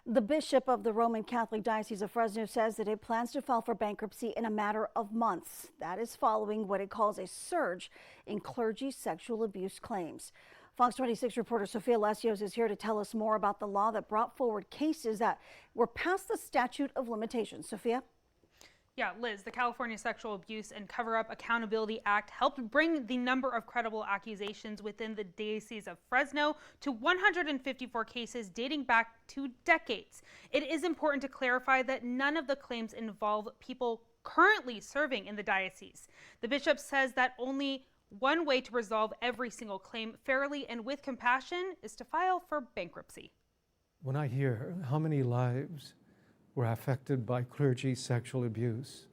The bishop of the Roman Catholic Diocese of Fresno says that it plans to file for bankruptcy in a matter of months. That is following what it calls a surge in clergy sexual abuse claims. Fox 26 reporter Sophia Lesios is here to tell us more about the law that brought forward cases that were past the statute of limitations. Sophia? Yeah, Liz, the California Sexual Abuse and Cover-Up Accountability Act helped bring the number of credible accusations within the Diocese of Fresno to 154 cases dating back 2 decades. It is important to clarify that none of the claims involve people currently serving in the diocese. The bishop says that only one way to resolve every single claim fairly and with compassion is to file for bankruptcy. When I hear how many lives were affected by clergy sexual abuse,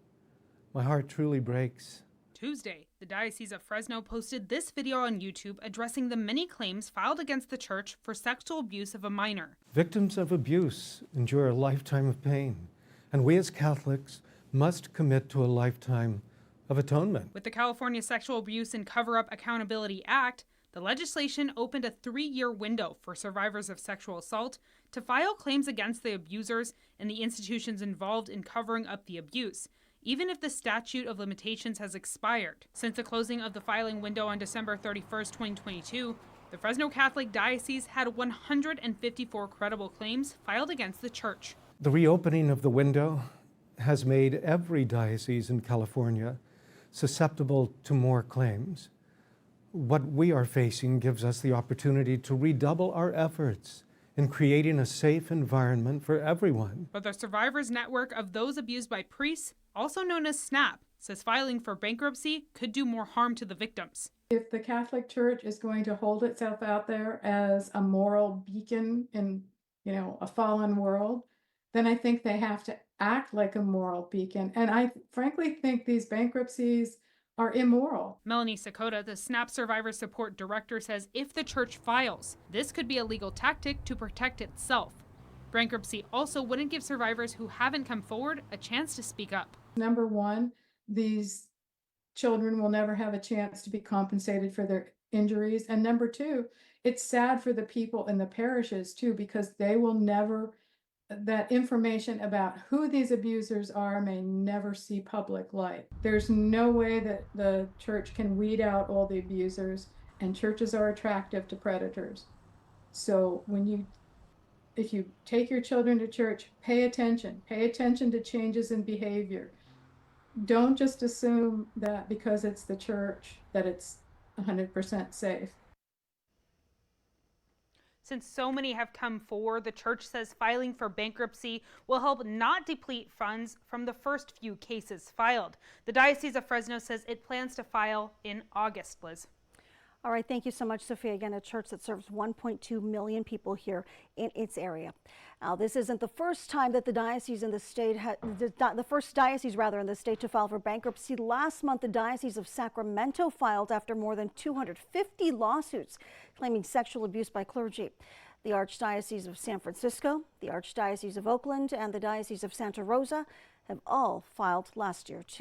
my heart truly breaks. Tuesday, the Diocese of Fresno posted this video on YouTube addressing the many claims filed against the church for sexual abuse of a minor. Victims of abuse endure a lifetime of pain, and we as Catholics must commit to a lifetime of atonement. With the California Sexual Abuse and Cover-Up Accountability Act, the legislation opened a 3-year window for survivors of sexual assault to file claims against the abusers and the institutions involved in covering up the abuse, even if the statute of limitations has expired. Since the closing of the filing window on December 31st, 2022, the Fresno Catholic Diocese had 154 credible claims filed against the church. The reopening of the window has made every diocese in California susceptible to more claims. What we are facing gives us the opportunity to redouble our efforts in creating a safe environment for everyone. But the Survivors Network of Those Abused by Priests, also known as SNAP, says filing for bankruptcy could do more harm to the victims. If the Catholic Church is going to hold itself out there as a moral beacon in, a fallen world, then I think they have to act like a moral beacon. And I frankly think these bankruptcies are immoral. Melanie Sakota, the SNAP Survivor Support Director, says if the church files, this could be a legal tactic to protect itself. Bankruptcy also wouldn't give survivors who haven't come forward a chance to speak up. Number one, these children will never have a chance to be compensated for their injuries. And number two, it's sad for the people in the parishes too, because they will never, that information about who these abusers are may never see public light. There's no way that the church can weed out all the abusers, and churches are attractive to predators. So if you take your children to church, pay attention to changes in behavior. Don't just assume that because it's the church that it's 100% safe. Since so many have come forward, the church says filing for bankruptcy will help not deplete funds from the first few cases filed. The Diocese of Fresno says it plans to file in August, Liz. All right, thank you so much, Sophia. Again, a church that serves 1.2 million people here in its area. Now, this isn't the first time that the diocese in the state, the first diocese in the state to file for bankruptcy. Last month, the Diocese of Sacramento filed after more than 250 lawsuits claiming sexual abuse by clergy. The Archdiocese of San Francisco, the Archdiocese of Oakland, and the Diocese of Santa Rosa have all filed last year, too.